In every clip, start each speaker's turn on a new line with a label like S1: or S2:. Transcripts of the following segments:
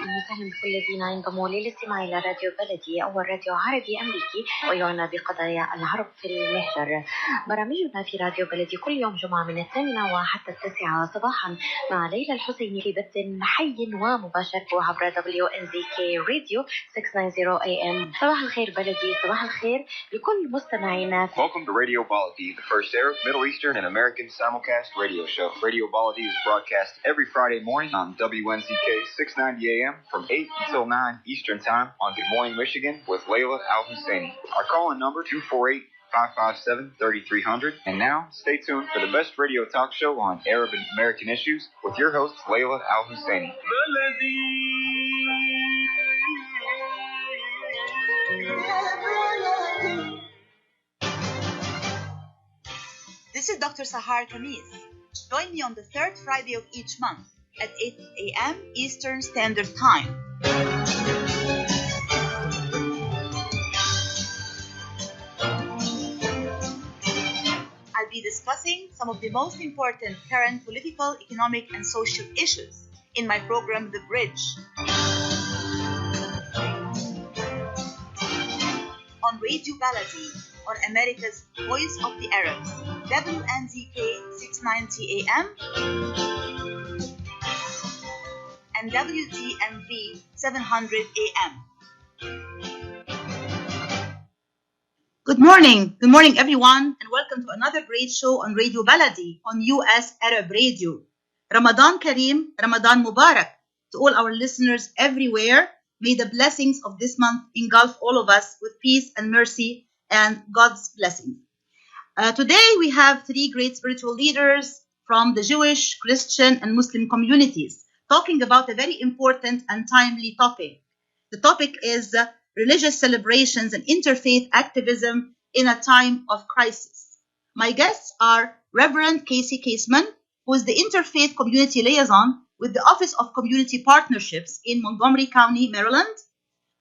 S1: وسهلا بكل الذين ينضموا للاستماع إلى راديو بلدي أول راديو عربي أمريكي ويعنى بقضايا العرب في المهجر. برامجنا في راديو بلدي كل يوم جمعة من 8 وحتى 9 صباحا مع ليلى الحسيني في بث حي ومباشر عبر WNZK راديو 690 AM. صباح الخير بلدي، صباح الخير لكل مستمعينا.
S2: Welcome to Radio Baladi, the first Arab, Middle Eastern, and American simulcast radio show. Radio Baladi is broadcast every Friday morning on WNZK 690 AM from 8 until 9 Eastern Time on Good Morning Michigan with Layla Al-Husseini. Our call-in number 248-557-3300. And now, stay tuned for the best radio talk show on Arab and American issues with your host, Layla Al-Husseini.
S3: This is Dr. Sahar Khamis. Join me on the third Friday of each month at 8 a.m. Eastern Standard Time. I'll be discussing some of the most important current political, economic, and social issues in my program, The Bridge. On Radio Baladi, on America's Voice of the Arabs, WNZK 690 AM and WGMV 700 AM. Good morning everyone, and welcome to another great show on Radio Baladi on US Arab Radio. Ramadan Kareem, Ramadan Mubarak to all our listeners everywhere. May the blessings of this month engulf all of us with peace and mercy and God's blessing. Today we have three great spiritual leaders from the Jewish, Christian, and Muslim communities talking about a very important and timely topic. The topic is religious celebrations and interfaith activism in a time of crisis. My guests are Reverend Kaseman, who is the Interfaith Community Liaison with the Office of Community Partnerships in Montgomery County, Maryland;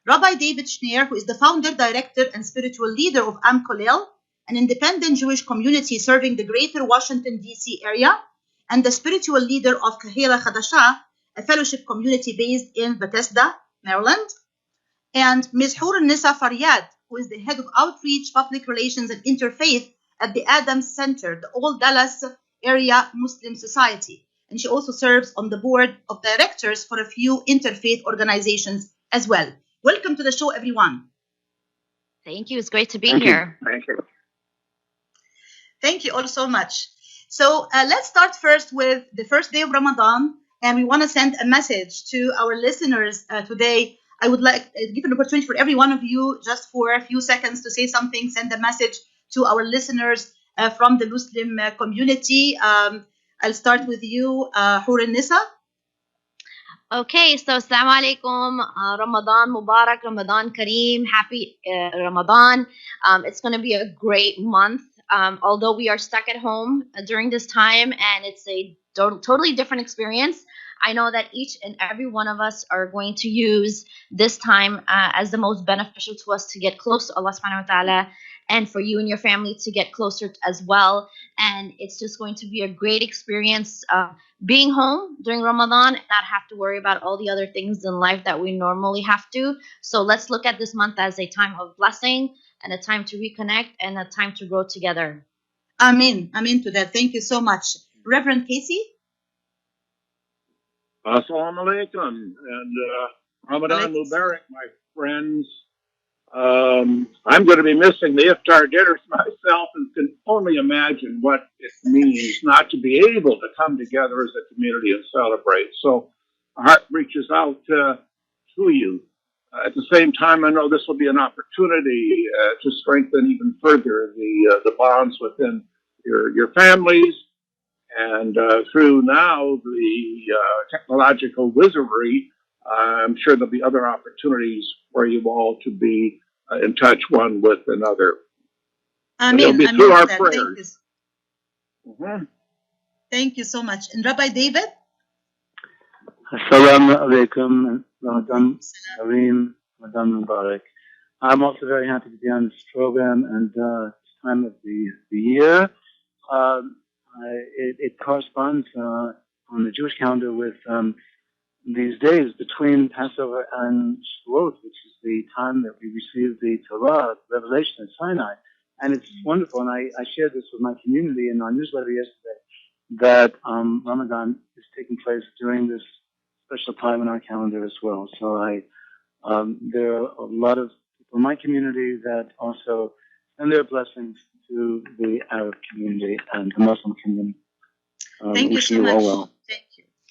S3: Rabbi David Shneyer, who is the founder, director, and spiritual leader of Am Kollel, an independent Jewish community serving the greater Washington, D.C. area, and the spiritual leader of KASHAT, a fellowship community based in Bethesda, Maryland; and Ms. Hurunnessa Fariad, who is the head of outreach, public relations, and interfaith at the Adams Center, the Old Dallas Area Muslim Society. And she also serves on the board of directors for a few interfaith organizations as well. Welcome to the show, everyone.
S1: Thank you. It's great to be here.
S2: Thank you.
S3: Thank you all so much. So let's start first with the first day of Ramadan, and we want to send a message to our listeners today. I would like to give an opportunity for every one of you just for a few seconds to say something, send a message to our listeners from the Muslim community. I'll start with you, Hurunnessa.
S1: Okay, so Assalamu alaikum, Ramadan Mubarak, Ramadan Kareem, happy Ramadan. It's going to be a great month. Although we are stuck at home during this time and it's a totally different experience, I know that each and every one of us are going to use this time as the most beneficial to us to get close to Allah subhanahu wa ta'ala, and for you and your family to get closer as well. And it's just going to be a great experience being home during Ramadan and not have to worry about all the other things in life that we normally have to. So let's look at this month as a time of blessing and a time to reconnect and a time to grow together.
S3: Amen. Amen to that. Thank you so much. Reverend Kasey?
S4: Assalamu alaikum and Ramadan Mubarak, my friends. I'm going to be missing the iftar dinners myself and can only imagine what it means not to be able to come together as a community and celebrate. So our heart reaches out to you. At the same time, I know this will be an opportunity to strengthen even further the bonds within your families. And through now the technological wizardry, I'm sure there'll be other opportunities for you all to be in touch one with another.
S3: Amen.
S4: It'll be through our prayers.
S3: Thank you so much. And Rabbi David?
S5: Assalamu alaikum, Ramadan Kareem, Ramadan Mubarak. I'm also very happy to be on this program and this time of the year. It corresponds on the Jewish calendar with these days between Passover and Shavuot, which is the time that we receive the Torah, revelation at Sinai. And it's wonderful, and I shared this with my community in our newsletter yesterday, that Ramadan is taking place during this special time in our calendar as well. So there are a lot of people in my community that also send their blessings to the Arab community and the Muslim community.
S3: Thank you so much. Well.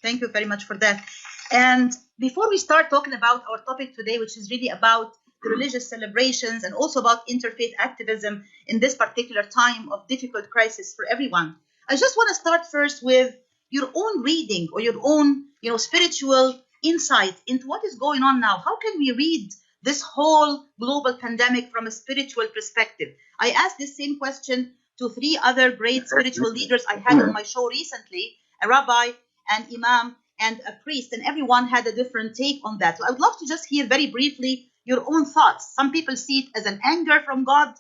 S3: Thank you very much for that. And before we start talking about our topic today, which is really about the religious celebrations and also about interfaith activism in this particular time of difficult crisis for everyone, I just want to start first with your own reading or your own, spiritual insight into what is going on now. How can we read this whole global pandemic from a spiritual perspective? I asked this same question to 3 other great spiritual leaders I had on my show recently, a rabbi, an imam, and a priest, and everyone had a different take on that. So I would love to just hear very briefly your own thoughts. Some people see it as an anger from God.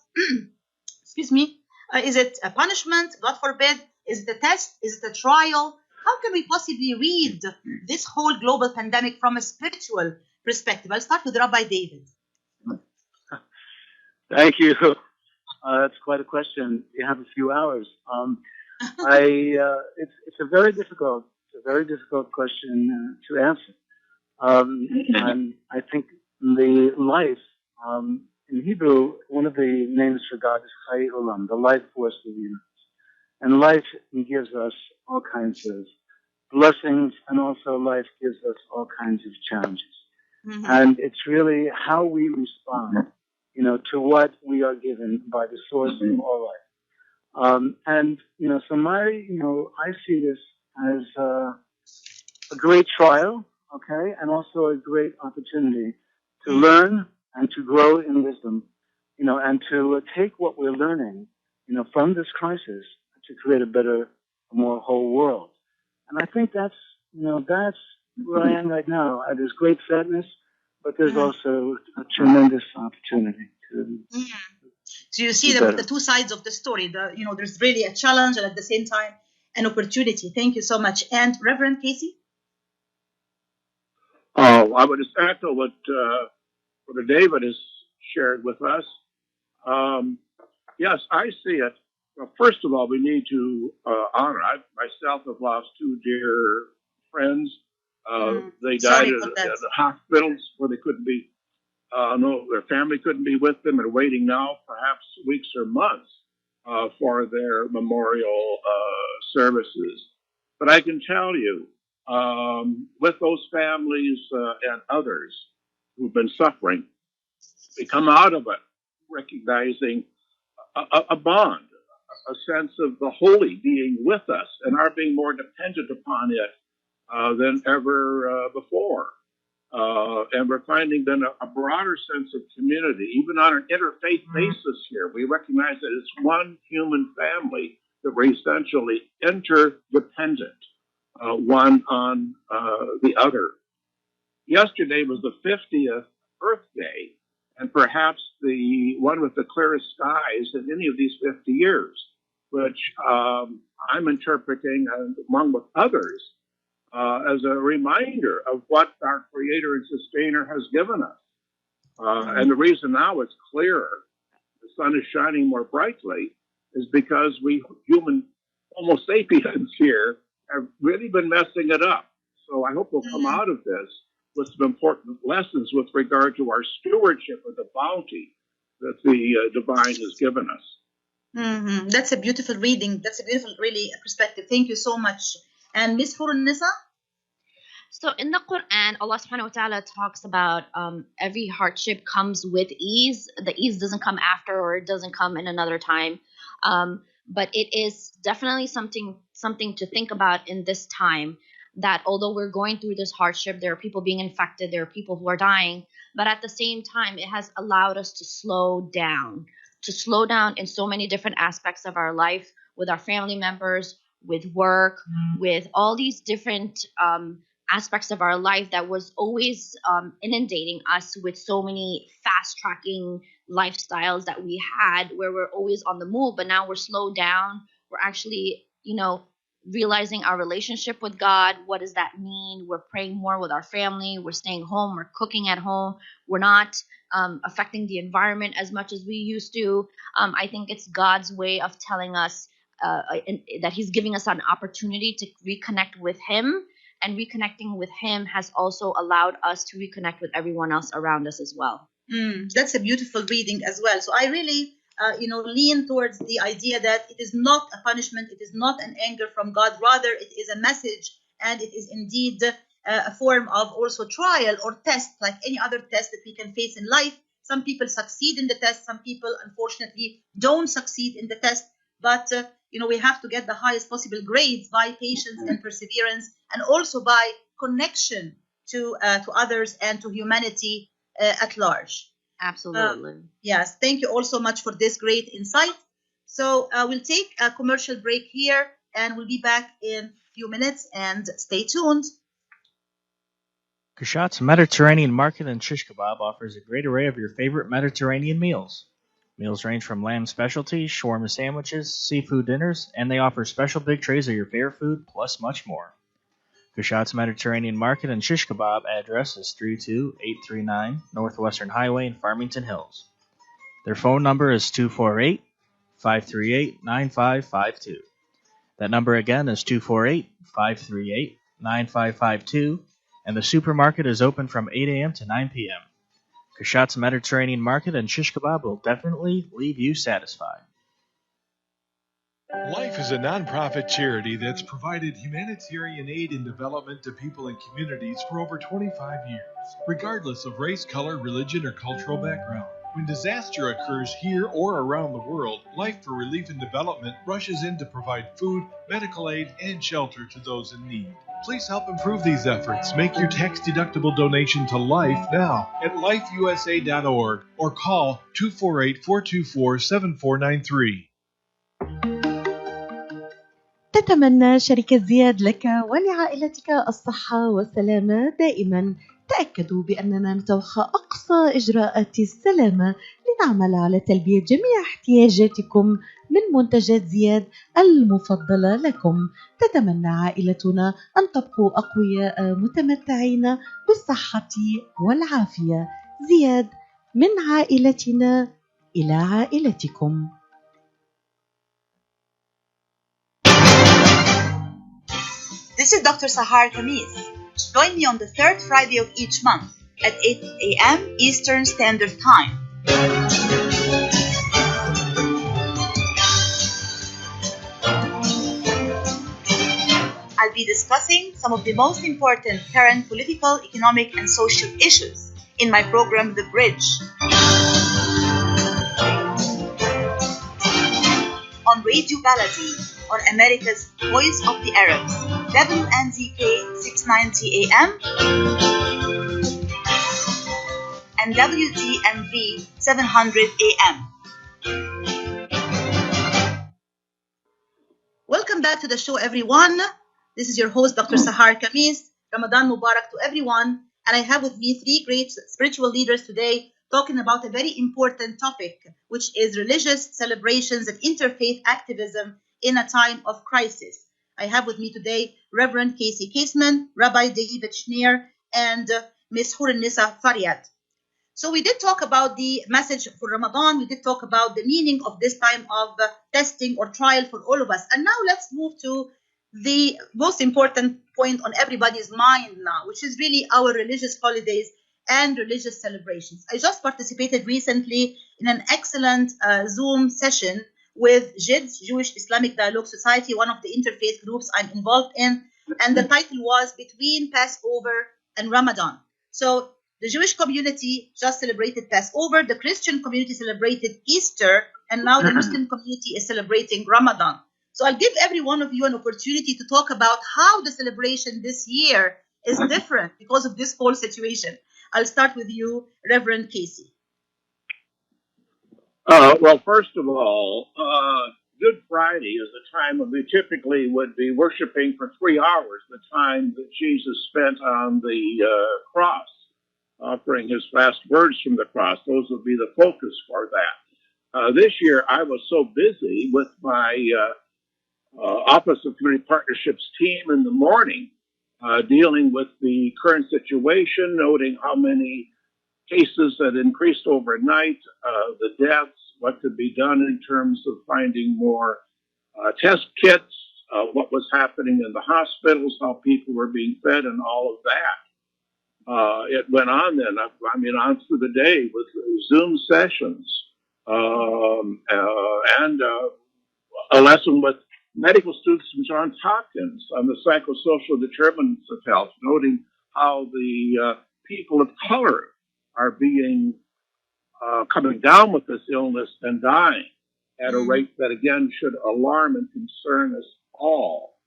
S3: Excuse me. Is it a punishment? God forbid. Is it a test? Is it a trial? How can we possibly read this whole global pandemic from a spiritual perspective? I'll start with Rabbi David.
S5: Thank you. That's quite a question. You have a few hours. It's a very difficult question to answer. And I think the life, in Hebrew, one of the names for God is Chai Olam, the life force of the universe. And life gives us all kinds of blessings, and also life gives us all kinds of challenges. Mm-hmm. And it's really how we respond, to what we are given by the source of all life. So I see this as a great trial, okay, and also a great opportunity to learn and to grow in wisdom, and to take what we're learning, from this crisis to create a better, more whole world. And I think that's where I am right now. There's great sadness, but there's also a tremendous opportunity to.
S3: So you see the 2 sides of the story. There's really a challenge and at the same time an opportunity. Thank you so much. And Reverend Kasey?
S4: Oh, I would just echo what Brother David has shared with us. Yes, I see it. Well, first of all, we need to honor. I myself have lost 2 dear friends. They died at the hospitals where they couldn't be. Their family couldn't be with them, and waiting now, perhaps weeks or months, for their memorial services. But I can tell you, with those families and others who've been suffering, we come out of it recognizing a bond, a sense of the holy being with us and our being more dependent upon it than ever before. And we're finding then a broader sense of community, even on an interfaith basis here. We recognize that it's one human family that we're essentially interdependent, one on the other. Yesterday was the 50th Earth Day, and perhaps the one with the clearest skies in any of these 50 years, which I'm interpreting, along with others, as a reminder of what our Creator and Sustainer has given us. And the reason now it's clearer, the sun is shining more brightly, is because we human Homo sapiens here have really been messing it up. So I hope we'll come out of this with some important lessons with regard to our stewardship of the bounty that the divine has given us.
S3: Mm-hmm. That's a beautiful reading. That's a beautiful, really, perspective. Thank you so much. And Miss Hurunnessa?
S1: So in the Quran, Allah subhanahu wa ta'ala talks about every hardship comes with ease. The ease doesn't come after, or it doesn't come in another time. But it is definitely something to think about in this time, that although we're going through this hardship, there are people being infected, there are people who are dying, but at the same time, it has allowed us to slow down in so many different aspects of our life, with our family members, with work, with all these different aspects of our life that was always inundating us with so many fast-tracking lifestyles that we had, where we're always on the move, but now we're slowed down. We're actually, realizing our relationship with God. What does that mean? We're praying more with our family. We're staying home. We're cooking at home. We're not affecting the environment as much as we used to. I think it's God's way of telling us that He's giving us an opportunity to reconnect with Him, and reconnecting with Him has also allowed us to reconnect with everyone else around us as well.
S3: That's a beautiful reading as well. So I really, lean towards the idea that it is not a punishment, it is not an anger from God, rather it is a message, and it is indeed a form of also trial or test, like any other test that we can face in life. Some people succeed in the test, some people unfortunately don't succeed in the test, but we have to get the highest possible grades by patience and perseverance, and also by connection to others and to humanity at large.
S1: Absolutely.
S3: Yes, thank you all so much for this great insight. So we'll take a commercial break here, and we'll be back in a few minutes, and stay tuned.
S6: KASHAT's Mediterranean Market and Shish Kebab offers a great array of your favorite Mediterranean meals. Meals range from lamb specialties, shawarma sandwiches, seafood dinners, and they offer special big trays of your favorite food, plus much more. KASHAT's Mediterranean Market and Shish Kebab address is 32839 Northwestern Highway in Farmington Hills. Their phone number is 248-538-9552. That number again is 248-538-9552, and the supermarket is open from 8 a.m. to 9 p.m. KASHAT's Mediterranean Market and Shish Kebab will definitely leave you satisfied.
S7: Life is a nonprofit charity that's provided humanitarian aid and development to people and communities for over 25 years, regardless of race, color, religion, or cultural background. When disaster occurs here or around the world, Life for Relief and Development rushes in to provide food, medical aid, and shelter to those in need. Please help improve these efforts. Make your tax-deductible donation to Life now at lifeusa.org or call 248-424-7493.
S8: تتمنى شركة زياد لك ولعائلتك الصحة والسلامة دائما. تأكدوا بأننا نتوخى أقصى إجراءات السلامة لنعمل على تلبية جميع احتياجاتكم من منتجات زياد المفضلة لكم. تتمنى عائلتنا أن تبقوا أقوياء متمتعين بالصحة والعافية. زياد، من عائلتنا إلى عائلتكم.
S3: This is Dr. Sahar Khamis. Join me on the third Friday of each month at 8 a.m. Eastern Standard Time. I'll be discussing some of the most important current political, economic, and social issues in my program, The Bridge. On Radio Baladi, on America's Voice of the Arabs, WNZK 690 AM and WDMV 700 AM. Welcome back to the show, everyone. This is your host, Dr. Sahar Khamis. Ramadan Mubarak to everyone. And I have with me three great spiritual leaders today talking about a very important topic, which is religious celebrations and interfaith activism in a time of crisis. I have with me today Reverend Kaseman, Rabbi David Shneyer, and Miss Hurunnessa Fariad. So we did talk about the message for Ramadan. We did talk about the meaning of this time of testing or trial for all of us. And now let's move to the most important point on everybody's mind now, which is really our religious holidays and religious celebrations. I just participated recently in an excellent Zoom session with ZIYAD, Jewish Islamic Dialogue Society, one of the interfaith groups I'm involved in, and the title was Between Passover and Ramadan. So the Jewish community just celebrated Passover, the Christian community celebrated Easter, and now the Muslim community is celebrating Ramadan. So I'll give every one of you an opportunity to talk about how the celebration this year is different because of this whole situation. I'll start with you, Reverend Kasey.
S4: Well, first of all, Good Friday is a time when we typically would be worshiping for 3 hours, the time that Jesus spent on the cross, offering his last words from the cross. Those would be the focus for that. This year, I was so busy with my Office of Community Partnerships team in the morning, dealing with the current situation, noting how many cases had increased overnight, the deaths, what could be done in terms of finding more test kits, what was happening in the hospitals, how people were being fed, and all of that. It went on then, on through the day with Zoom sessions and a lesson with medical students from Johns Hopkins on the psychosocial determinants of health, noting how the people of color are being coming down with this illness and dying at a rate that, again, should alarm and concern us all.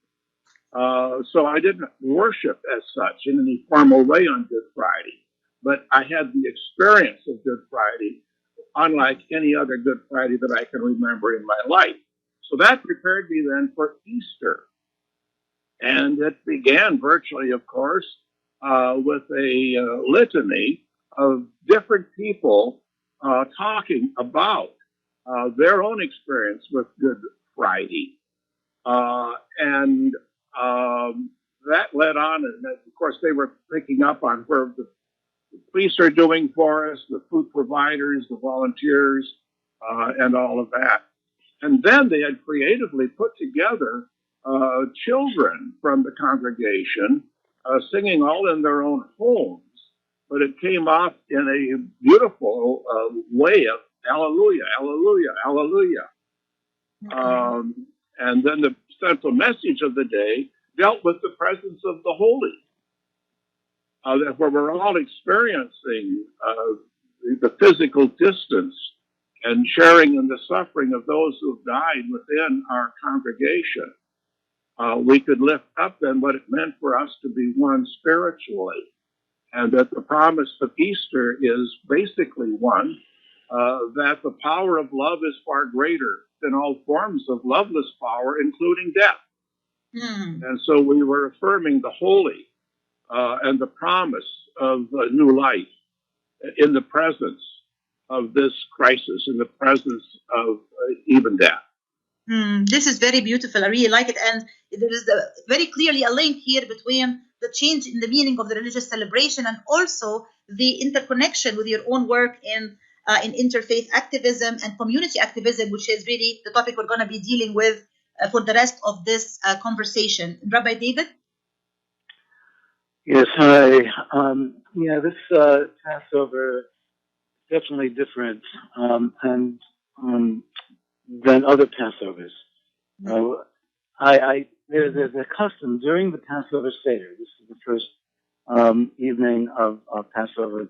S4: So I didn't worship as such in any formal way on Good Friday, but I had the experience of Good Friday unlike any other Good Friday that I can remember in my life. So that prepared me then for Easter. And it began virtually, of course, with a litany of different people talking about their own experience with Good Friday. And that led on, and of course they were picking up on where the police are doing for us, the food providers, the volunteers, and all of that. And then they had creatively put together children from the congregation singing all in their own homes, but it came off in a beautiful way of Alleluia, Alleluia, Alleluia. And then the central message of the day dealt with the presence of the Holy, where we're all experiencing the physical distance and sharing in the suffering of those who've died within our congregation. We could lift up then what it meant for us to be one spiritually, and that the promise of Easter is basically one, that the power of love is far greater than all forms of loveless power, including death. And so we were affirming the holy and the promise of a new life in the presence of this crisis, in the presence of even death.
S3: This is very beautiful. I really like it. And there is very clearly a link here between the change in the meaning of the religious celebration and also the interconnection with your own work in interfaith activism and community activism, which is really the topic we're going to be dealing with for the rest of this conversation. Rabbi David?
S5: Yes, hi. This Passover is definitely different than other Passovers. There's a custom during the Passover Seder. This is the first evening of Passover.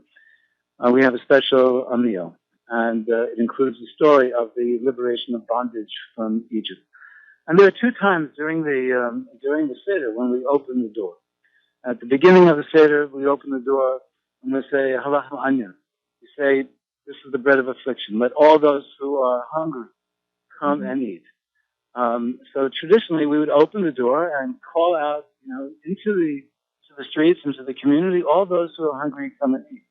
S5: We have a special meal, and it includes the story of the liberation of bondage from Egypt. And there are two times during the Seder when we open the door. At the beginning of the Seder, we open the door and we say, Halah Anya. We say, this is the bread of affliction. Let all those who are hungry come and eat. So traditionally, we would open the door and call out, into the streets, into the community, all those who are hungry, come and eat.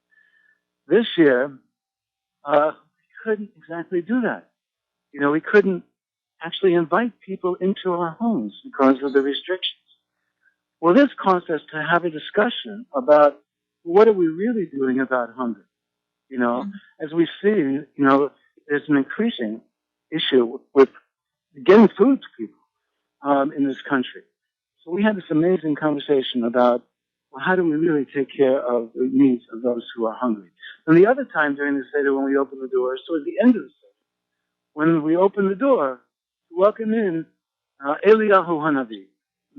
S5: This year, we couldn't exactly do that. We couldn't actually invite people into our homes because of the restrictions. Well, this caused us to have a discussion about what are we really doing about hunger. As we see, there's an increasing issue with getting food to people in this country. So we had this amazing conversation about, well, how do we really take care of the needs of those who are hungry? And the other time during the Seder when we open the door, so at the end of the Seder, when we open the door, to welcome in Eliyahu Hanavi,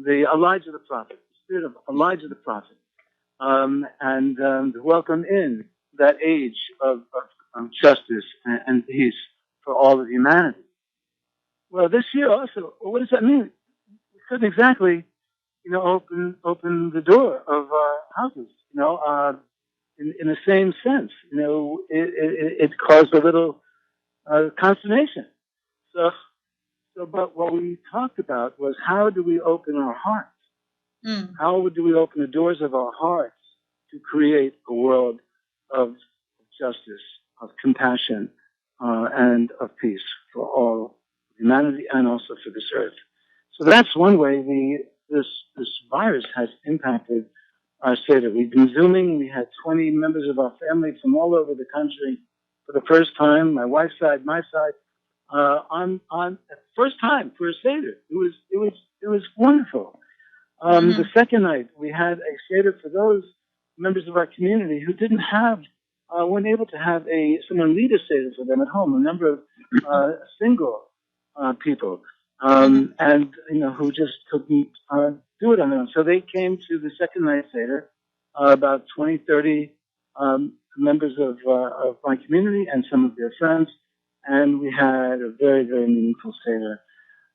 S5: the Elijah the prophet, the spirit of Elijah the prophet, and to welcome in that age of justice and peace for all of humanity. Well, this year also, what does that mean? We couldn't exactly, open the door of our houses, in the same sense. It caused a little consternation. But what we talked about was how do we open our hearts? How do we open the doors of our hearts to create a world of justice, of compassion, and of peace for all humanity and also for this earth? So that's one way this virus has impacted our Seder. We've been Zooming. We had 20 members of our family from all over the country for the first time, my wife's side, my side, on first time for a Seder. It was wonderful. The second night, we had a Seder for those members of our community who weren't able to have someone lead a Seder for them at home, a number of single people, and, who just couldn't do it on their own. So they came to the second night Seder, about 20, 30 members of my community and some of their friends, and we had a very, very meaningful Seder.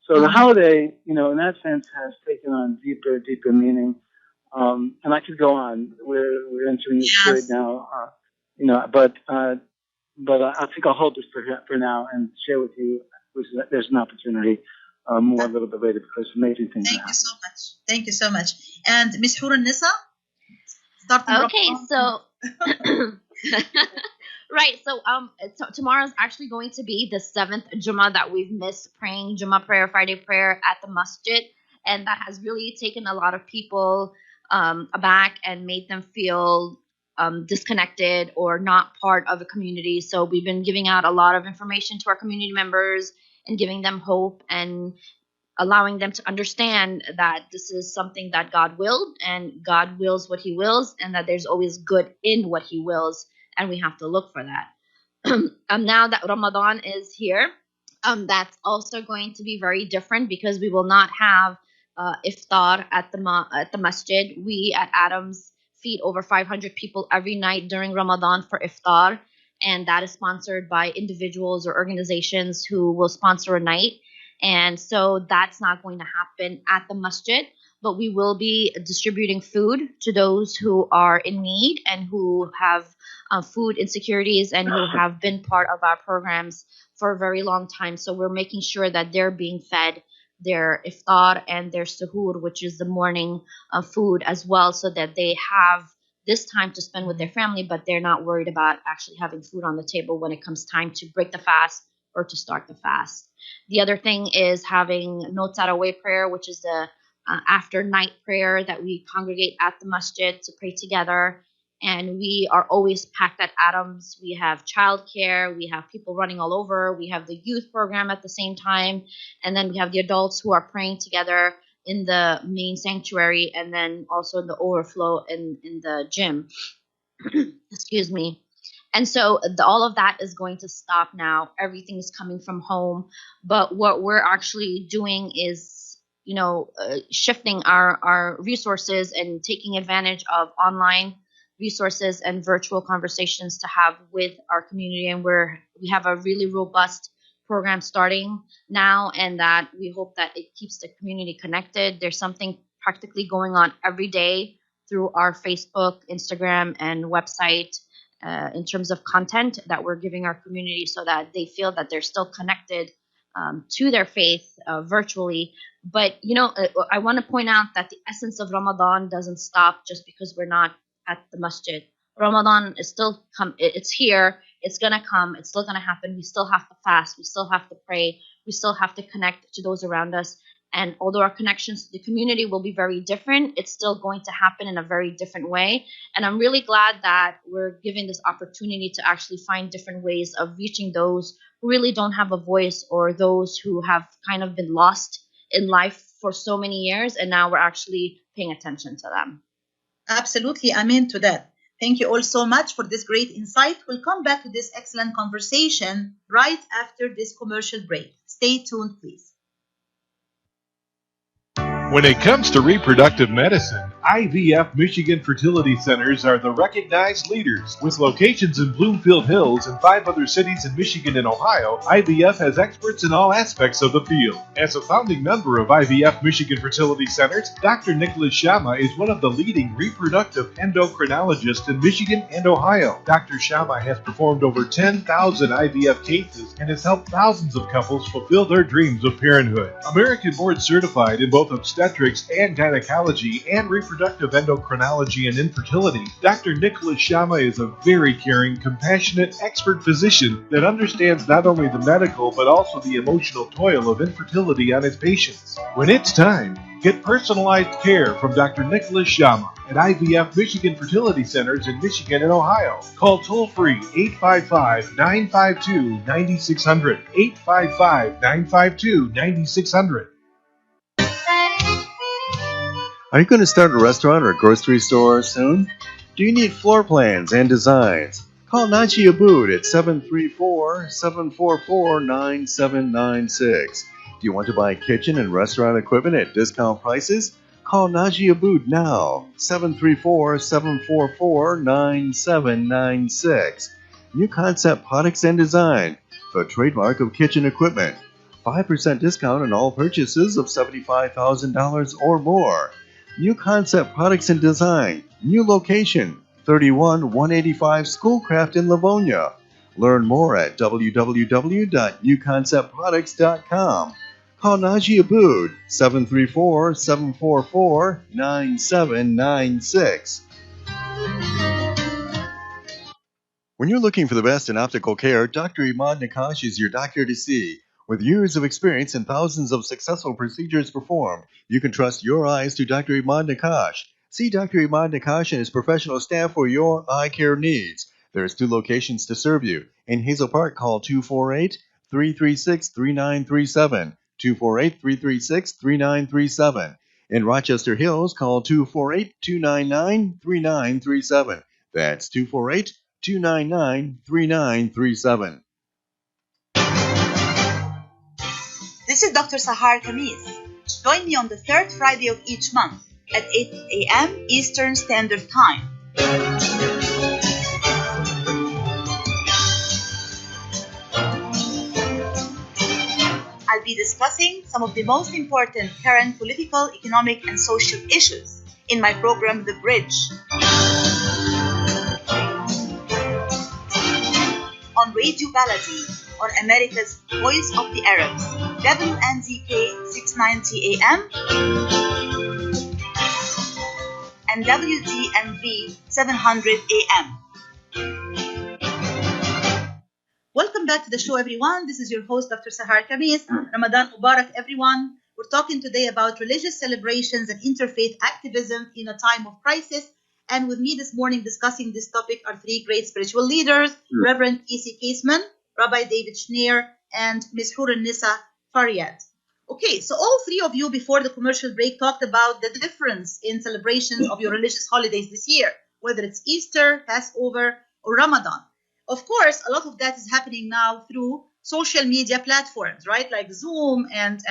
S5: So the holiday, in that sense, has taken on deeper meaning. And I could go on. We're entering this period now, but I think I'll hold this for now and share with you. There's an opportunity more a little bit later because amazing things.
S3: Thank you so much. Thank you so much. And Miss Hurunnessa,
S1: okay, so right, so tomorrow is actually going to be the 7th Jummah that we've missed praying Jummah prayer, Friday prayer at the masjid, and that has really taken a lot of people aback and made them feel disconnected or not part of a community. So we've been giving out a lot of information to our community members and giving them hope and allowing them to understand that this is something that God willed, and God wills what he wills, and that there's always good in what he wills, and we have to look for that. Now that Ramadan is here, that's also going to be very different because we will not have iftar at the masjid. We at Adams feed over 500 people every night during Ramadan for iftar, and that is sponsored by individuals or organizations who will sponsor a night. And so that's not going to happen at the masjid, but we will be distributing food to those who are in need and who have food insecurities and who have been part of our programs for a very long time. So we're making sure that they're being fed their iftar and their suhoor, which is the morning food as well, so that they have this time to spend with their family, but they're not worried about actually having food on the table when it comes time to break the fast or to start the fast. The other thing is having no tarawih prayer, which is the after night prayer that we congregate at the masjid to pray together. And we are always packed at Adams. We have childcare. We have people running all over. We have the youth program at the same time. And then we have the adults who are praying together in the main sanctuary, and then also in the overflow in the gym. Excuse me. And so all of that is going to stop now. Everything is coming from home. But what we're actually doing is, shifting our resources and taking advantage of online resources and virtual conversations to have with our community. And we have a really robust program starting now, and that we hope that it keeps the community connected. There's something practically going on every day through our Facebook, Instagram, and website in terms of content that we're giving our community so that they feel that they're still connected to their faith virtually. But, I want to point out that the essence of Ramadan doesn't stop just because we're not at the masjid. Ramadan is still it's here, it's going to come, it's still going to happen. We still have to fast, we still have to pray, we still have to connect to those around us. And although our connections to the community will be very different, it's still going to happen in a very different way. And I'm really glad that we're given this opportunity to actually find different ways of reaching those who really don't have a voice, or those who have kind of been lost in life for so many years, and now we're actually paying attention to them.
S3: Absolutely, amen to that. Thank you all so much for this great insight. We'll come back to this excellent conversation right after this commercial break. Stay tuned, please.
S7: When it comes to reproductive medicine, IVF Michigan Fertility Centers are the recognized leaders. With locations in Bloomfield Hills and 5 other cities in Michigan and Ohio, IVF has experts in all aspects of the field. As a founding member of IVF Michigan Fertility Centers, Dr. Nicholas Shama is one of the leading reproductive endocrinologists in Michigan and Ohio. Dr. Shama has performed over 10,000 IVF cases and has helped thousands of couples fulfill their dreams of parenthood. American board certified in both obstetrics and gynecology and reproductive reproductive endocrinology and infertility, Dr. Nicholas Shama is a very caring, compassionate, expert physician that understands not only the medical but also the emotional toil of infertility on his patients. When it's time, get personalized care from Dr. Nicholas Shama at IVF Michigan Fertility Centers in Michigan and Ohio. Call toll-free 855-952-9600, 855-952-9600.
S9: Are you going to start a restaurant or grocery store soon? Do you need floor plans and designs? Call Najee Abood at 734-744-9796. Do you want to buy kitchen and restaurant equipment at discount prices? Call Najee Abood now, 734-744-9796. New Concept Products and Design, the trademark of kitchen equipment. 5% discount on all purchases of $75,000 or more. New Concept Products and Design, new location, 31185 Schoolcraft in Livonia. Learn more at www.newconceptproducts.com. Call Najee Abood, 734-744-9796. When you're looking for the best in optical care, Dr. EMAD NAKKASH is your doctor to see. With years of experience and thousands of successful procedures performed, you can trust your eyes to Dr. EMAD NAKKASH. See Dr. EMAD NAKKASH and his professional staff for your eye care needs. There's 2 locations to serve you. In Hazel Park, call 248-336-3937, 248-336-3937. In Rochester Hills, call 248-299-3937. That's 248-299-3937.
S3: This is Dr. Sahar Khamis. Join me on the third Friday of each month at 8 a.m. Eastern Standard Time. I'll be discussing some of the most important current political, economic, and social issues in my program, The Bridge. On Radio Baladi, on America's Voice of the Arabs, WNZK 690 AM and WDMV 700 AM. Welcome back to the show, everyone. This is your host, Dr. Sahar Khamis. Ramadan Mubarak, everyone. We're talking today about religious celebrations and interfaith activism in a time of crisis. And with me this morning discussing this topic are 3 great spiritual leaders, Reverend Kaseman, Rabbi David Shneyer, and Ms. Hurunnessa Fariad. Okay, so all 3 of you before the commercial break talked about the difference in celebrations of your religious holidays this year, whether it's Easter, Passover, or Ramadan. Of course, a lot of that is happening now through social media platforms, right? Like Zoom and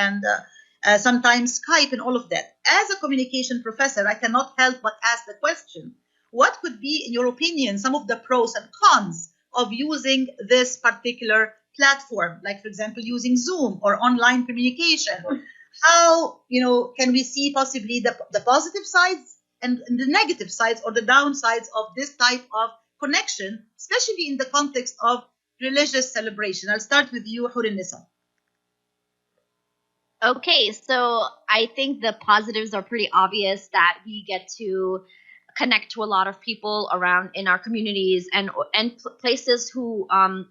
S3: sometimes Skype and all of that. As a communication professor, I cannot help but ask the question, what could be, in your opinion, some of the pros and cons of using this particular platform, like, for example, using Zoom or online communication? How, can we see possibly the positive sides and the negative sides or the downsides of this type of connection, especially in the context of religious celebration? I'll start with you, Hurunnessa.
S1: Okay, so I think the positives are pretty obvious, that we get to connect to a lot of people around in our communities and places who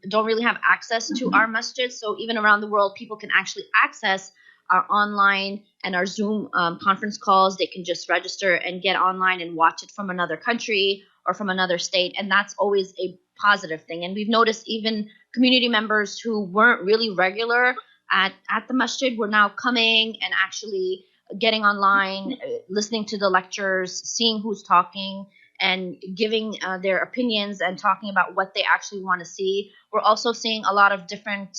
S1: don't really have access to our masjid. So even around the world, people can actually access our online and our Zoom conference calls. They can just register and get online and watch it from another country or from another state. And that's always a positive thing. And we've noticed even community members who weren't really regular at the masjid were now coming and actually getting online, listening to the lectures, seeing who's talking, and giving their opinions and talking about what they actually want to see. We're also seeing a lot of different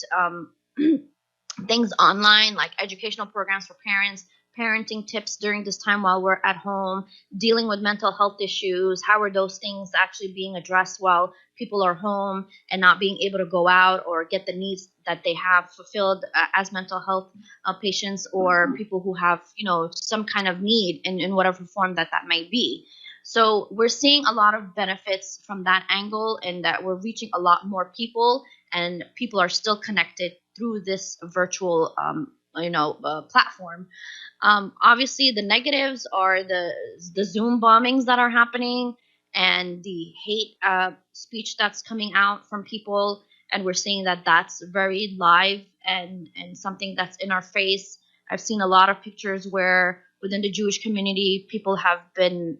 S1: things online, like educational programs for parents, parenting tips during this time while we're at home, dealing with mental health issues. How are those things actually being addressed while people are home and not being able to go out or get the needs that they have fulfilled as mental health patients or people who have, some kind of need in whatever form that might be. So we're seeing a lot of benefits from that angle, and that we're reaching a lot more people, and people are still connected through this virtual platform. Obviously, the negatives are the Zoom bombings that are happening and the hate speech that's coming out from people, and we're seeing that that's very live and something that's in our face. I've seen a lot of pictures where within the Jewish community, people have been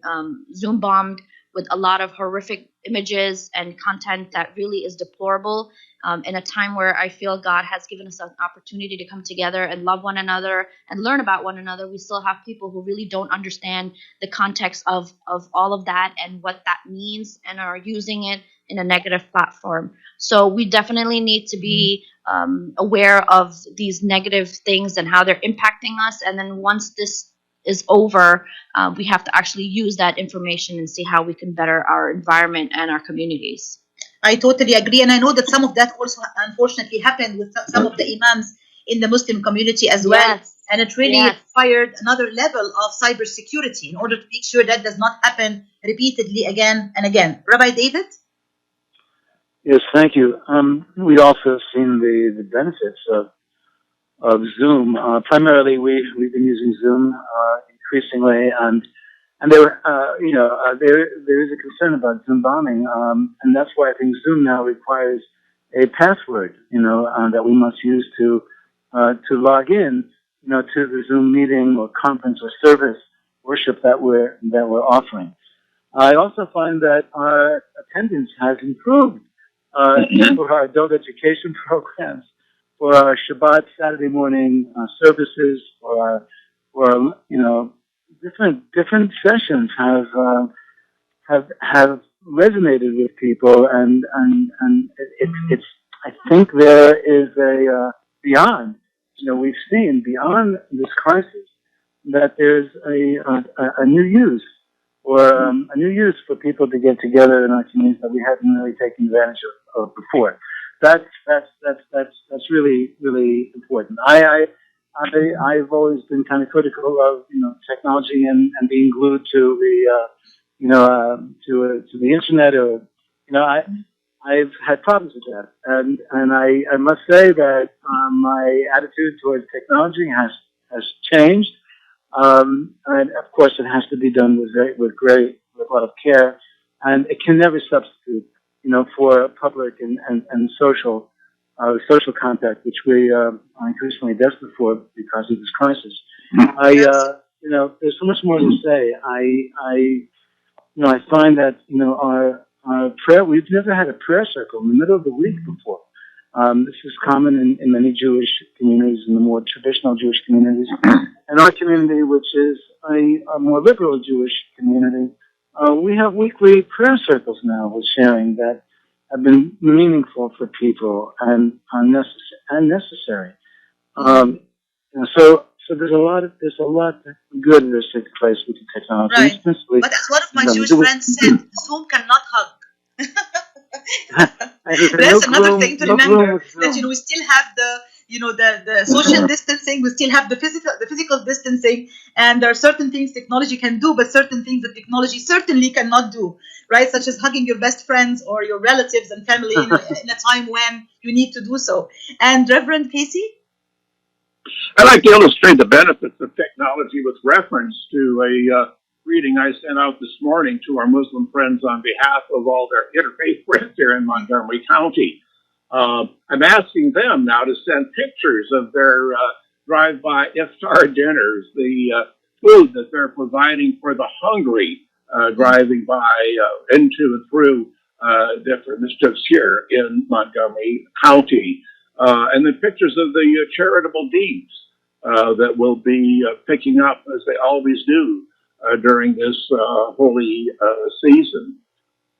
S1: Zoom bombed with a lot of horrific images and content that really is deplorable. In a time where I feel God has given us an opportunity to come together and love one another and learn about one another, we still have people who really don't understand the context of all of that and what that means and are using it in a negative platform. So we definitely need to be aware of these negative things and how they're impacting us. And then once this is over, we have to actually use that information and see how we can better our environment and our communities.
S3: I totally agree. And I know that some of that also unfortunately happened with some of the imams in the Muslim community as well.
S1: Yes.
S3: And it really required another level of cybersecurity in order to make sure that does not happen repeatedly again and again. Rabbi David?
S5: Yes, thank you. We also have seen the benefits of Zoom. Primarily, we've been using Zoom increasingly, and there is a concern about Zoom bombing, and that's why I think Zoom now requires a password, that we must use to log in, to the Zoom meeting or conference or service worship that we're offering. I also find that our attendance has improved for our adult education programs, for our Shabbat Saturday morning services, for our different sessions have resonated with people, and it's I think there is a beyond, we've seen beyond this crisis that there's a new use, or a new use for people to get together in our communities that we hadn't really taken advantage of before. That's really, really important. I've always been kind of critical of technology and being glued to the internet, or I've had problems with that, and I must say that my attitude towards technology has changed, and of course it has to be done with a lot of care, and it can never substitute for public and social contact, which we are increasingly desperate for because of this crisis. There's so much more to say. I find that our prayer. We've never had a prayer circle in the middle of the week before. This is common in many Jewish communities, in the more traditional Jewish communities. In our community, which is a more liberal Jewish community, we have weekly prayer circles now with sharing that have been meaningful for people and necessary. So there's a lot of good that takes place with the technology.
S3: Right. But as one of my Jewish friends said, Zoom cannot hug. That's another thing to remember, that we still have the social distancing, we still have the physical distancing, and there are certain things technology can do, but certain things that technology certainly cannot do, right? Such as hugging your best friends or your relatives and family in a time when you need to do so. And Reverend Kasey?
S4: I'd like to illustrate the benefits of technology with reference to a reading I sent out this morning to our Muslim friends on behalf of all their interfaith friends here in Montgomery County. I'm asking them now to send pictures of their drive-by iftar dinners, the food that they're providing for the hungry driving by into and through different districts here in Montgomery County. And then pictures of the charitable deeds that will be picking up, as they always do, during this holy season.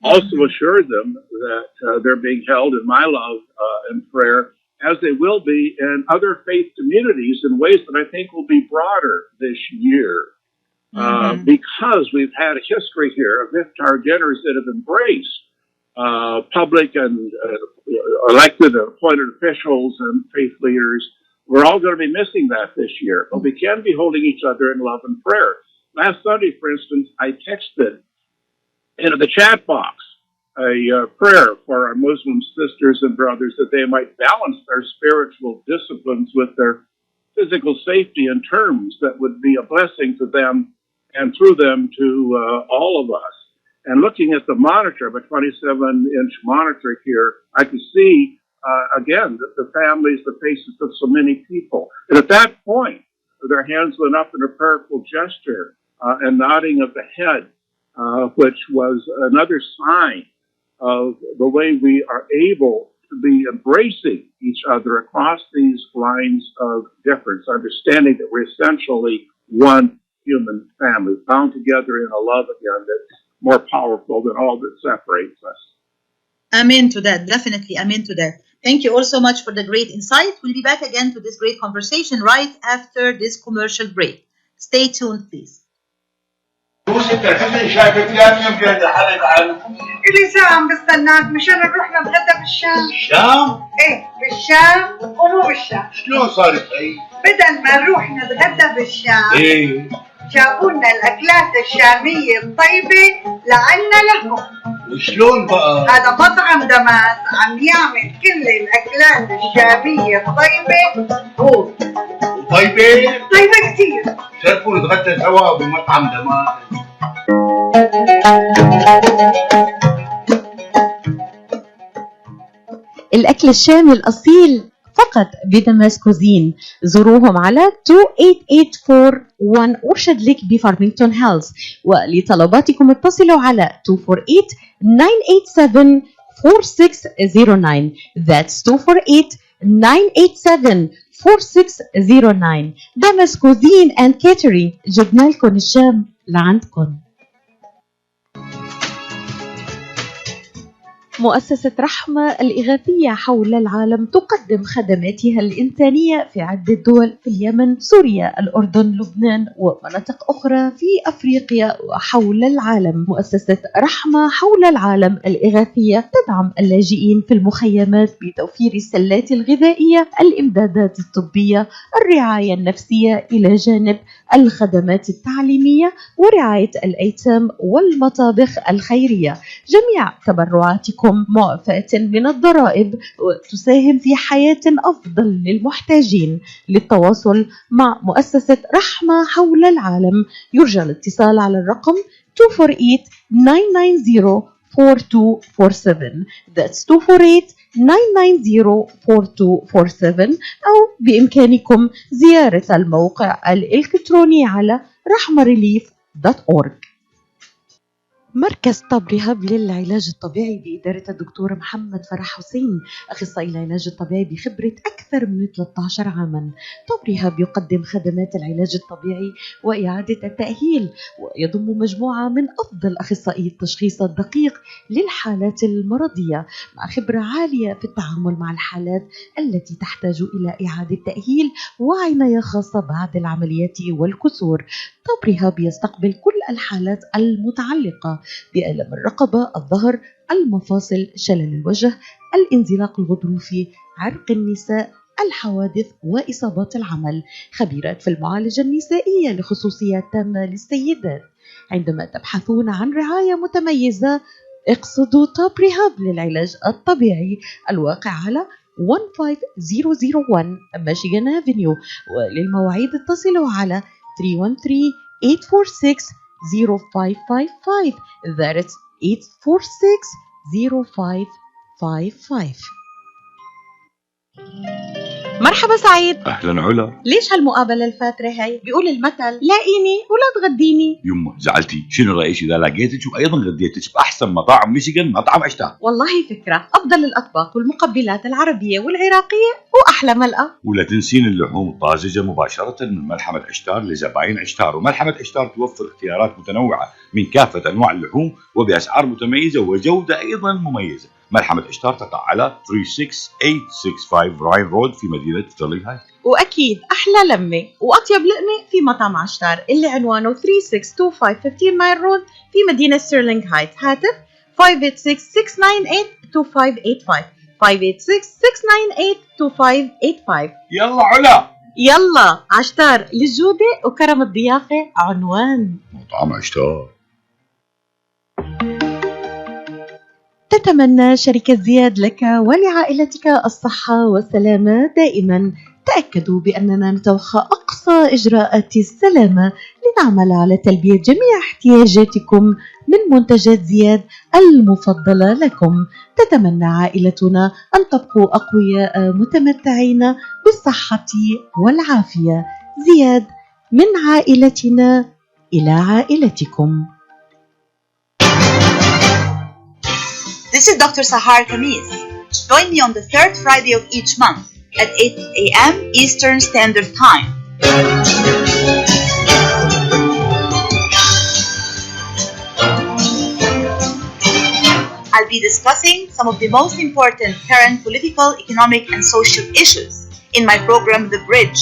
S4: Also assure them that they're being held in my love and prayer, as they will be in other faith communities in ways that I think will be broader this year. Because we've had a history here of iftar dinners that have embraced public and elected and appointed officials and faith leaders. We're all going to be missing that this year, but we can be holding each other in love and prayer. Last Sunday, for instance, I texted into the chat box a prayer for our Muslim sisters and brothers that they might balance their spiritual disciplines with their physical safety in terms that would be a blessing to them and through them to all of us. And looking at the monitor, the 27-inch monitor here, I could see, again, the families, the faces of so many people. And at that point, their hands went up in a prayerful gesture and nodding of the head, which was another sign of the way we are able to be embracing each other across these lines of difference, understanding that we're essentially one human family, bound together in a love again that's more powerful than all that separates us.
S3: Amen to that. Definitely amen to that. Thank you all so much for the great insight. We'll be back again to this great conversation right after this commercial break. Stay tuned, please.
S10: إلي ساعة عم بستناك مشان نروح نتغدى بالشام.
S11: بالشام؟
S10: إيه بالشام ومو بالشام.
S11: شلون صارت هي؟
S10: بدل ما نروح نتغدى بالشام
S11: إيه
S10: جابوا لنا الأكلات الشامية الطيبة لعنا لهم.
S11: وشلون بقى؟
S10: هذا مطعم دماس عم يعمل كل الأكلات الشامية الطيبة هو.
S11: طيبة؟
S10: طيبة كتير.
S11: شرفوا نتغدى سوا بمطعم دماس.
S8: الأكل الشامي الأصيل فقط بدماس كوزين. زوروهم على 28841 أرشد لك بفارمينغتون هيلز، ولطلباتكم اتصلوا على 248-987-4609. That's 248-987-4609. دماس كوزين and catering، جبنا لكم الشام لعندكم. مؤسسة رحمة الإغاثية حول العالم تقدم خدماتها الإنسانية في عدة دول في اليمن، سوريا، الأردن، لبنان ومناطق أخرى في أفريقيا وحول العالم. مؤسسة رحمة حول العالم الإغاثية تدعم اللاجئين في المخيمات بتوفير السلات الغذائية، الإمدادات الطبية، الرعاية النفسية، إلى جانب الخدمات التعليمية ورعاية الأيتام والمطابخ الخيرية. جميع تبرعاتكم معفاة من الضرائب وتساهم في حياة أفضل للمحتاجين. للتواصل مع مؤسسة رحمة حول العالم يرجى الاتصال على الرقم 248-990-4247. That's 248-990-4247. أو بإمكانكم زيارة الموقع الإلكتروني على rahmarelief.org. مركز طب ريهاب للعلاج الطبيعي بإدارة الدكتور محمد فرح حسين، أخصائي العلاج الطبيعي بخبرة أكثر من 13 عاما. طب ريهاب يقدم خدمات العلاج الطبيعي وإعادة التأهيل، ويضم مجموعة من أفضل أخصائي التشخيص الدقيق للحالات المرضية، مع خبرة عالية في التعامل مع الحالات التي تحتاج إلى إعادة تأهيل وعناية خاصة بعد العمليات والكسور. طب ريهاب يستقبل كل الحالات المتعلقة بألم الرقبة، الظهر، المفاصل، شلل الوجه، الانزلاق الغضروفي، عرق النساء، الحوادث وإصابات العمل. خبيرات في المعالجة النسائية لخصوصيات تامة للسيدات. عندما تبحثون عن رعاية متميزة اقصدوا طب ريهاب للعلاج الطبيعي، الواقع على 15001 ميشيغان افنيو. وللمواعيد اتصلوا على 313-846-0555. That's 846-0555. مرحبا سعيد.
S11: اهلا علا.
S8: ليش هالمقابلة الفاترة هاي؟ بيقول المثل لاقيني ولا تغديني.
S11: يمه زعلتي، شنو رأيك إذا لقيتك وأيضا غديتك بأحسن مطاعم ميشيغان، مطعم أشتار؟
S8: والله فكرة، أفضل الأطباق والمقبلات العربية والعراقية وأحلى ملقا.
S11: ولا تنسين اللحوم الطازجة مباشرة من ملحمة أشتار لزباين أشتار. وملحمة أشتار توفر اختيارات متنوعة من كافة أنواع اللحوم وبأسعار متميزة وجودة أيضا مميزة. ملحمة أشتار تقع على 36865 راين رود في مدينة ستيرلينغ هايت.
S8: وأكيد أحلى لمة وأطيب لقمة في مطعم عشتار اللي عنوانه 3625 15 مايل رود في مدينة ستيرلينغ هايت. هاتف 586-698-2585 586-698-2585.
S11: يلا علا
S8: يلا عشتار، للجودة وكرم الضيافة عنوان.
S11: مطعم أشتار. تتمنى شركة زياد لك ولعائلتك الصحة والسلامة دائما.
S8: تأكدوا بأننا نتوخى أقصى إجراءات السلامة لنعمل على تلبية جميع احتياجاتكم من منتجات زياد المفضلة لكم. تتمنى عائلتنا أن تبقوا أقوياء متمتعين بالصحة والعافية. زياد، من عائلتنا إلى عائلتكم.
S3: This is Dr. Sahar Khamis. Join me on the third Friday of each month at 8 a.m. Eastern Standard Time. I'll be discussing some of the most important current political, economic, and social issues in my program, The Bridge.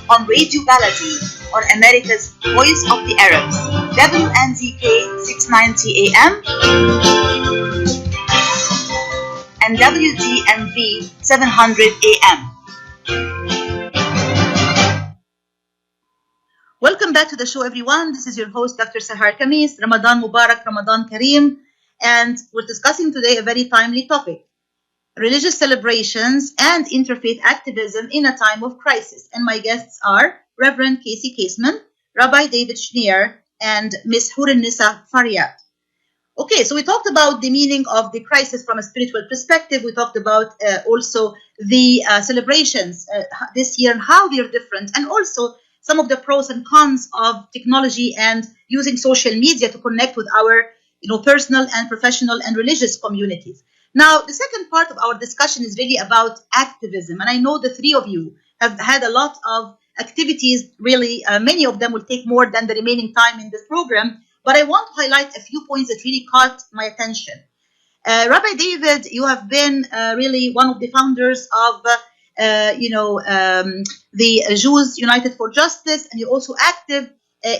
S3: On Radio Baladi, on America's Voice of the Arabs, WNZK 690 AM and WDMV 700 AM. Welcome back to the show, everyone. This is your host, Dr. Sahar Khamis. Ramadan Mubarak, Ramadan Kareem. And we're discussing today a very timely topic: religious celebrations and interfaith activism in a time of crisis. And my guests are Reverend Kaseman, Rabbi David Shneyer, and Miss Hurunnessa Fariad. Okay, so we talked about the meaning of the crisis from a spiritual perspective. We talked about also the celebrations this year and how they're different, and also some of the pros and cons of technology and using social media to connect with our personal and professional and religious communities. Now, the second part of our discussion is really about activism. And I know the three of you have had a lot of activities, really, many of them will take more than the remaining time in this program. But I want to highlight a few points that really caught my attention. Rabbi David, you have been really one of the founders of, the Jews United for Justice, and you're also active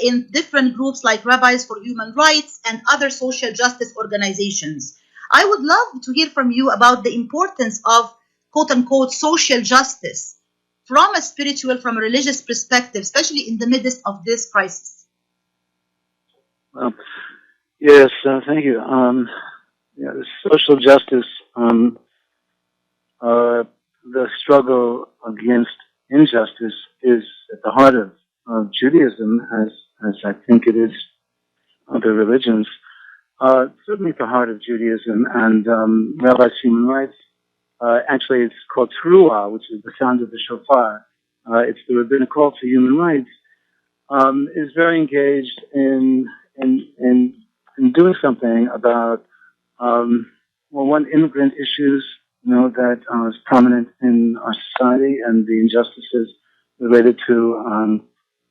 S3: in different groups like Rabbis for Human Rights and other social justice organizations. I would love to hear from you about the importance of quote-unquote social justice from a spiritual, from a religious perspective, especially in the midst of this crisis.
S5: Yes, thank you. The social justice, the struggle against injustice is at the heart of Judaism, as I think it is other religions. Certainly at the heart of Judaism and Rabbi's Human Rights. Actually, it's called Teruah, which is the sound of the shofar. It's the rabbinic call to human rights. Is very engaged in doing something about immigrant issues, that is prominent in our society, and the injustices related to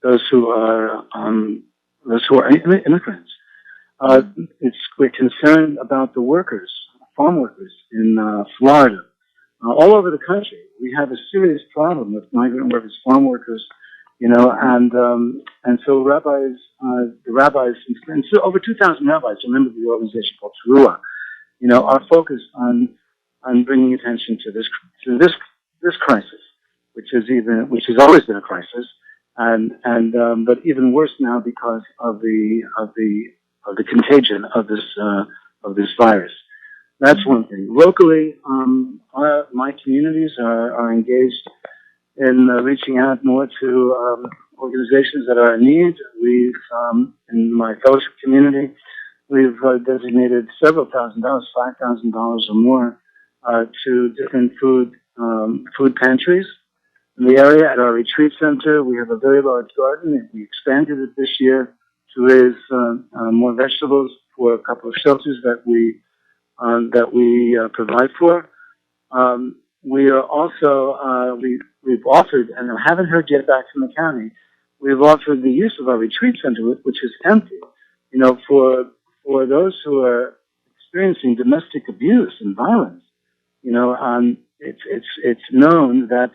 S5: those who are immigrants. We're concerned about the workers, farm workers in Florida, all over the country. We have a serious problem with migrant workers, farm workers, and so the rabbis, and so over 2,000 rabbis, remember the organization called Teruah, are focused on bringing attention to this crisis, which has always been a crisis, but even worse now because of the contagion of this virus. That's one thing. Locally, my communities are engaged in reaching out more to organizations that are in need. We've, in my fellowship community, we've designated several $1,000s, $5,000 or more, to different food pantries in the area. At our retreat center, we have a very large garden, and we expanded it this year to raise more vegetables for a couple of shelters that we provide for. We are also we've offered, and I haven't heard yet back from the county, we've offered the use of our retreat center, which is empty, for those who are experiencing domestic abuse and violence. It's known that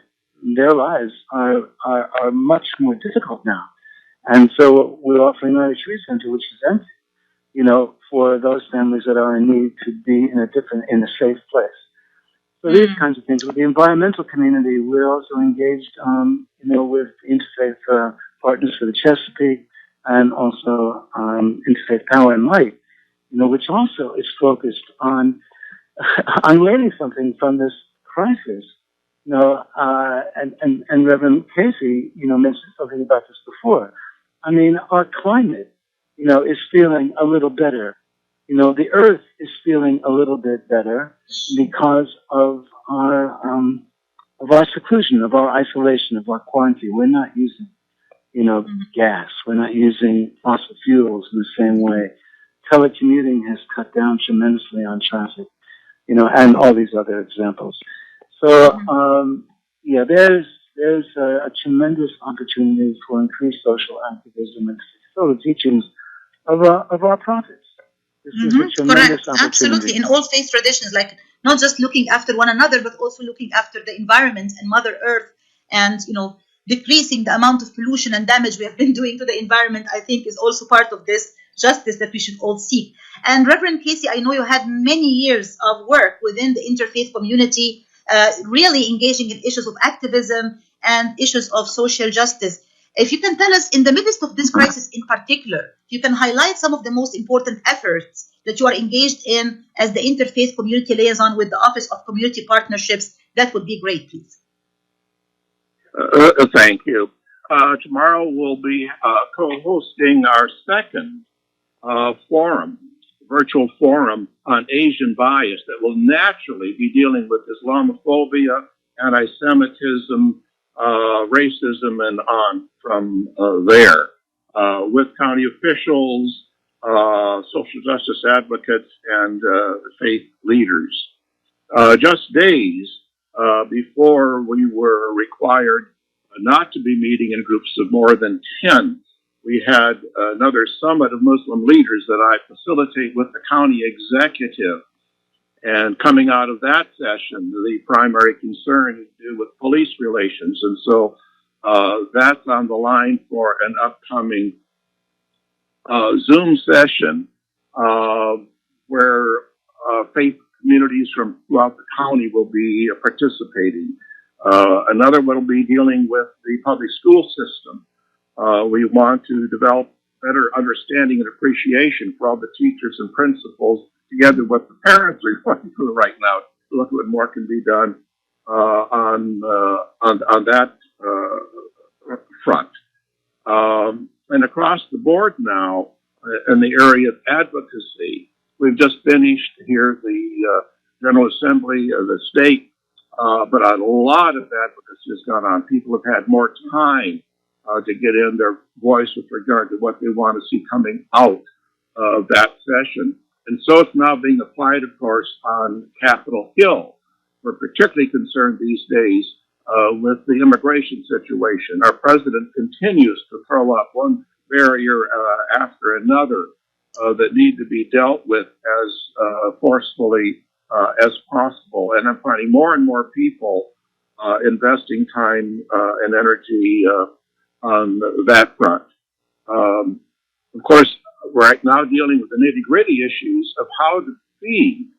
S5: their lives are much more difficult now, and so we're offering our retreat center, which is empty, for those families that are in need to be in a safe place. So these kinds of things. With the environmental community, we're also engaged, with Interfaith Partners for the Chesapeake, and also Interfaith Power and Light, which also is focused on I'm learning something from this crisis. And Reverend Kasey, mentioned something about this before. I mean, our climate, is feeling a little better. The earth is feeling a little bit better because of our seclusion, of our isolation, of our quarantine. We're not using, gas. We're not using fossil fuels in the same way. Telecommuting has cut down tremendously on traffic, and all these other examples. So, there's a tremendous opportunity for increased social activism and so the teachings of our prophets. This is a tremendous
S3: Correct.
S5: opportunity.
S3: Absolutely. In all faith traditions, like not just looking after one another, but also looking after the environment and Mother Earth and, decreasing the amount of pollution and damage we have been doing to the environment, I think is also part of this justice that we should all seek. And Reverend Kasey, I know you had many years of work within the interfaith community, really engaging in issues of activism and issues of social justice. If you can tell us, in the midst of this crisis in particular, if you can highlight some of the most important efforts that you are engaged in as the Interfaith Community Liaison with the Office of Community Partnerships, that would be great, please.
S4: Thank you. Tomorrow we'll be co-hosting our second virtual forum on Asian bias that will naturally be dealing with Islamophobia, anti-Semitism, racism, and on from there, with county officials, social justice advocates, and faith leaders. Just days before we were required not to be meeting in groups of more than 10, we had another summit of Muslim leaders that I facilitate with the county executive. And coming out of that session, the primary concern is to do with police relations. And so that's on the line for an upcoming Zoom session where faith communities from throughout the county will be participating. Another one will be dealing with the public school system. We want to develop better understanding and appreciation for all the teachers and principals, together with the parents are going through right now, to look at what more can be done on that front. And across the board now, in the area of advocacy, we've just finished here the General Assembly of the state, but a lot of advocacy has gone on. People have had more time to get in their voice with regard to what they want to see coming out of that session. And so it's now being applied, of course, on Capitol Hill. We're particularly concerned these days with the immigration situation. Our president continues to throw up one barrier after another that need to be dealt with as forcefully as possible. And I'm finding more and more people investing time and energy on that front. Of course, we're right now dealing with the nitty-gritty issues of how to feed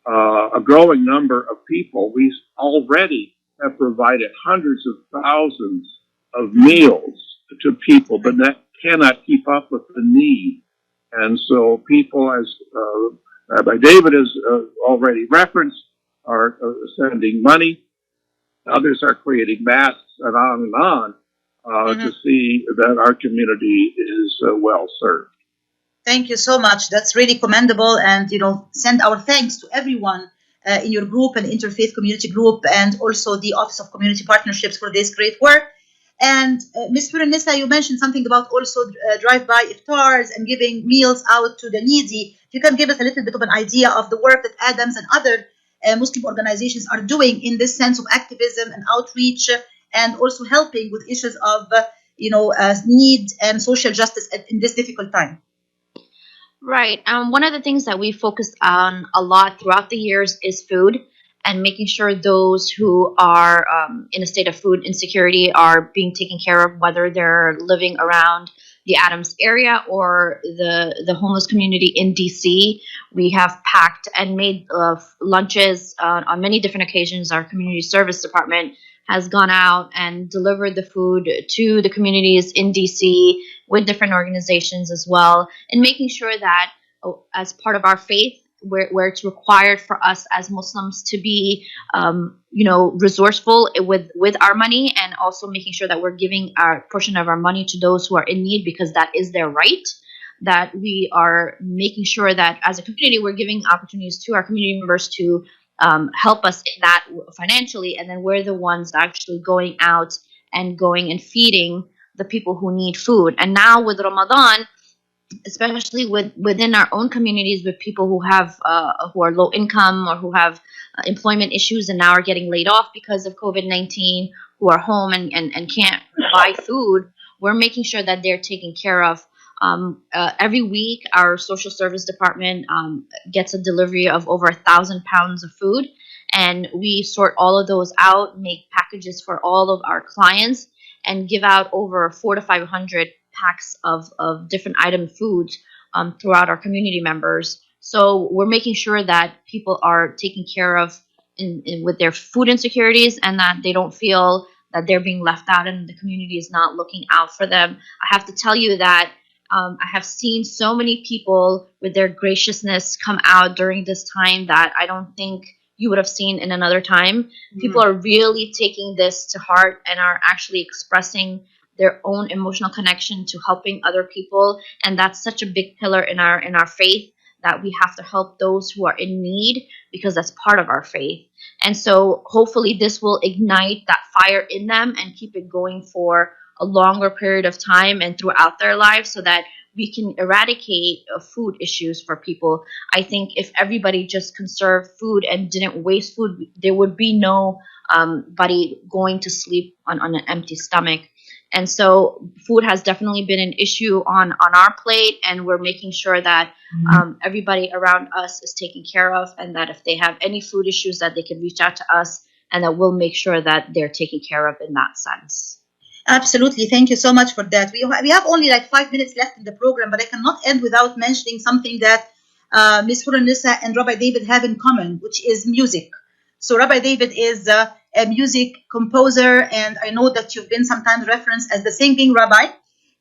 S4: a growing number of people. We already have provided hundreds of thousands of meals to people, but that cannot keep up with the need. And so people, as Rabbi David has already referenced, are sending money. Others are creating masks and on to see that our community is well served.
S3: Thank you so much. That's really commendable. And, send our thanks to everyone in your group and Interfaith Community Group, and also the Office of Community Partnerships for this great work. And Ms. Hurunnessa, you mentioned something about also drive-by iftars and giving meals out to the needy. If you can give us a little bit of an idea of the work that Adams and other Muslim organizations are doing in this sense of activism and outreach, and also helping with issues of, need and social justice in this difficult time.
S1: Right. One of the things that we focused on a lot throughout the years is food, and making sure those who are in a state of food insecurity are being taken care of, whether they're living around the Adams area or the homeless community in DC. We have packed and made lunches on many different occasions. Our community service department has gone out and delivered the food to the communities in DC with different organizations as well, and making sure that as part of our faith, where it's required for us as Muslims to be, resourceful with our money, and also making sure that we're giving our portion of our money to those who are in need, because that is their right. That we are making sure that as a community, we're giving opportunities to our community members to help us in that financially, and then we're the ones actually going out and going and feeding the people who need food. And now with Ramadan, especially within our own communities, with people who have who are low income or who have employment issues and now are getting laid off because of COVID-19, who are home and can't buy food, we're making sure that they're taken care of. Every week, our social service department gets a delivery of over 1,000 pounds of food, and we sort all of those out, make packages for all of our clients, and give out over 400 to 500 packs of different item foods throughout our community members. So we're making sure that people are taken care of with their food insecurities, and that they don't feel that they're being left out and the community is not looking out for them. I have to tell you that I have seen so many people with their graciousness come out during this time that I don't think you would have seen in another time. Mm-hmm. People are really taking this to heart and are actually expressing their own emotional connection to helping other people. And that's such a big pillar in our faith, that we have to help those who are in need, because that's part of our faith. And so hopefully this will ignite that fire in them and keep it going for a longer period of time and throughout their lives, so that we can eradicate food issues for people. I think if everybody just conserved food and didn't waste food, there would be no body going to sleep on an empty stomach. And so food has definitely been an issue on our plate, and we're making sure that everybody around us is taken care of, and that if they have any food issues, that they can reach out to us, and that we'll make sure that they're taken care of in that sense.
S3: Absolutely. Thank you so much for that. We have only like 5 minutes left in the program, but I cannot end without mentioning something that Ms. Hurunnessa and Rabbi David have in common, which is music. So Rabbi David is a music composer, and I know that you've been sometimes referenced as the singing rabbi.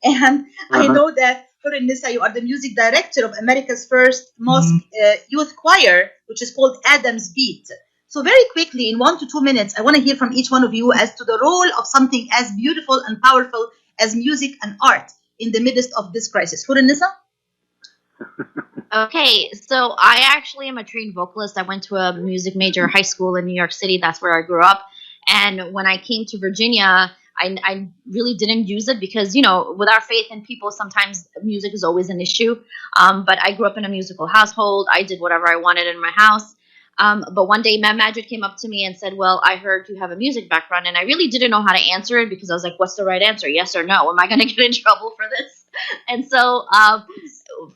S3: And I know that, Hurunnessa, you are the music director of America's first mosque youth choir, which is called Adam's Beat. So very quickly, in 1 to 2 minutes, I want to hear from each one of you as to the role of something as beautiful and powerful as music and art in the midst of this crisis. Hurunnessa?
S1: Okay, so I actually am a trained vocalist. I went to a music major high school in New York City. That's where I grew up. And when I came to Virginia, I really didn't use it because, with our faith in people, sometimes music is always an issue. But I grew up in a musical household. I did whatever I wanted in my house. But one day, Ma'am Majid came up to me and said, well, I heard you have a music background. And I really didn't know how to answer it, because I was like, what's the right answer? Yes or no? Am I going to get in trouble for this? And so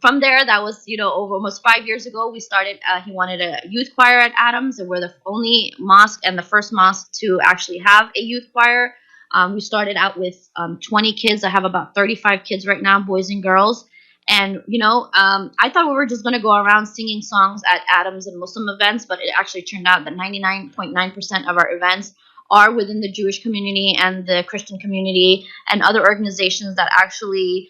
S1: from there, that was, over almost 5 years ago, we started, he wanted a youth choir at Adams, and we're the only mosque and the first mosque to actually have a youth choir. We started out with 20 kids. I have about 35 kids right now, boys and girls. And, I thought we were just going to go around singing songs at Adams and Muslim events, but it actually turned out that 99.9% of our events are within the Jewish community and the Christian community and other organizations that actually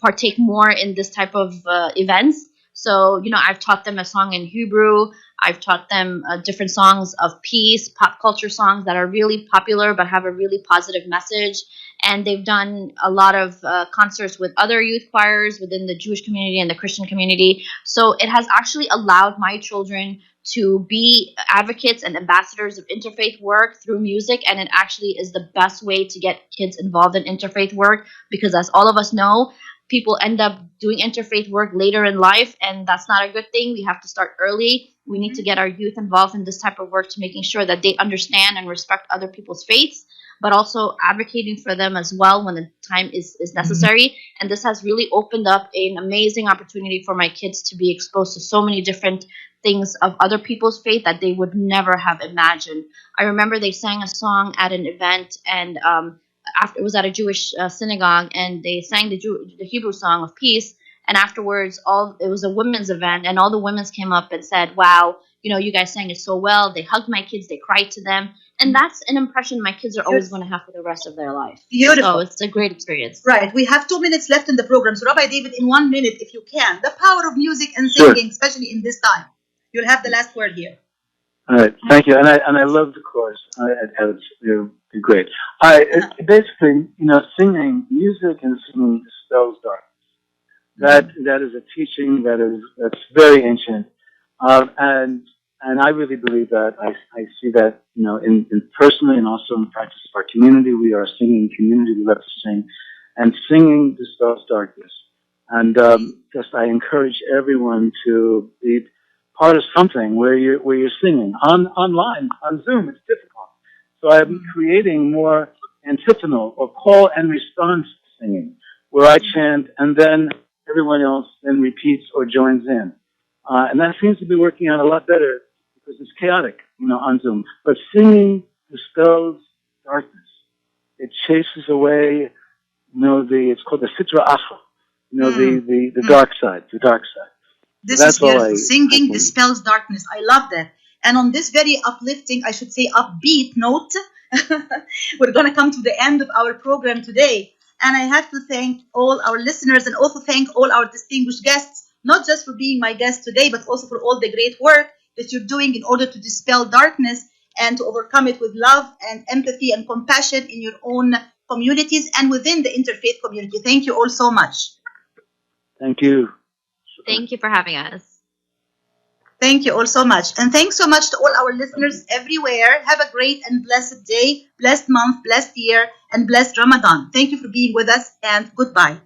S1: partake more in this type of events. So, I've taught them a song in Hebrew. I've taught them different songs of peace, pop culture songs that are really popular but have a really positive message. And they've done a lot of concerts with other youth choirs within the Jewish community and the Christian community. So it has actually allowed my children to be advocates and ambassadors of interfaith work through music. And it actually is the best way to get kids involved in interfaith work, because as all of us know, people end up doing interfaith work later in life, and that's not a good thing. We have to start early. We need to get our youth involved in this type of work to making sure that they understand and respect other people's faiths, but also advocating for them as well when the time is necessary. And this has really opened up an amazing opportunity for my kids to be exposed to so many different things of other people's faith that they would never have imagined. I remember they sang a song at an event, and after it was at a Jewish synagogue, and they sang the Hebrew song of peace. And afterwards, it was a women's event, and all the women came up and said, wow, you guys sang it so well. They hugged my kids, they cried to them. And that's an impression my kids are always going to have for the rest of their life.
S3: Beautiful.
S1: So it's a great experience.
S3: Right. We have 2 minutes left in the program. So Rabbi David, in 1 minute, if you can, the power of music and singing, especially in this time. You'll have the last word here.
S5: All right. Thank you. And I love the chorus. They're great. Basically, singing, music and singing dispels darkness. That is a teaching that's very ancient. And I really believe that. I see that, in personally and also in the practice of our community. We are a singing community. We love to sing. And singing dispels darkness. And I encourage everyone to be part of something where you're singing. Online, on Zoom, it's difficult. So I'm creating more antiphonal or call and response singing, where I chant and then everyone else then repeats or joins in. And that seems to be working out a lot better because it's chaotic, on Zoom. But singing dispels darkness. It chases away, it's called the sitra achra, the dark side,
S3: This is beautiful. Singing dispels darkness. I love that. And on this very uplifting, I should say upbeat note, we're going to come to the end of our program today. And I have to thank all our listeners and also thank all our distinguished guests, not just for being my guests today, but also for all the great work that you're doing in order to dispel darkness and to overcome it with love and empathy and compassion in your own communities and within the interfaith community. Thank you all so much.
S5: Thank you.
S1: Thank you for having us.
S3: Thank you all so much. And thanks so much to all our listeners everywhere. Have a great and blessed day, blessed month, blessed year, and blessed Ramadan. Thank you for being with us, and goodbye.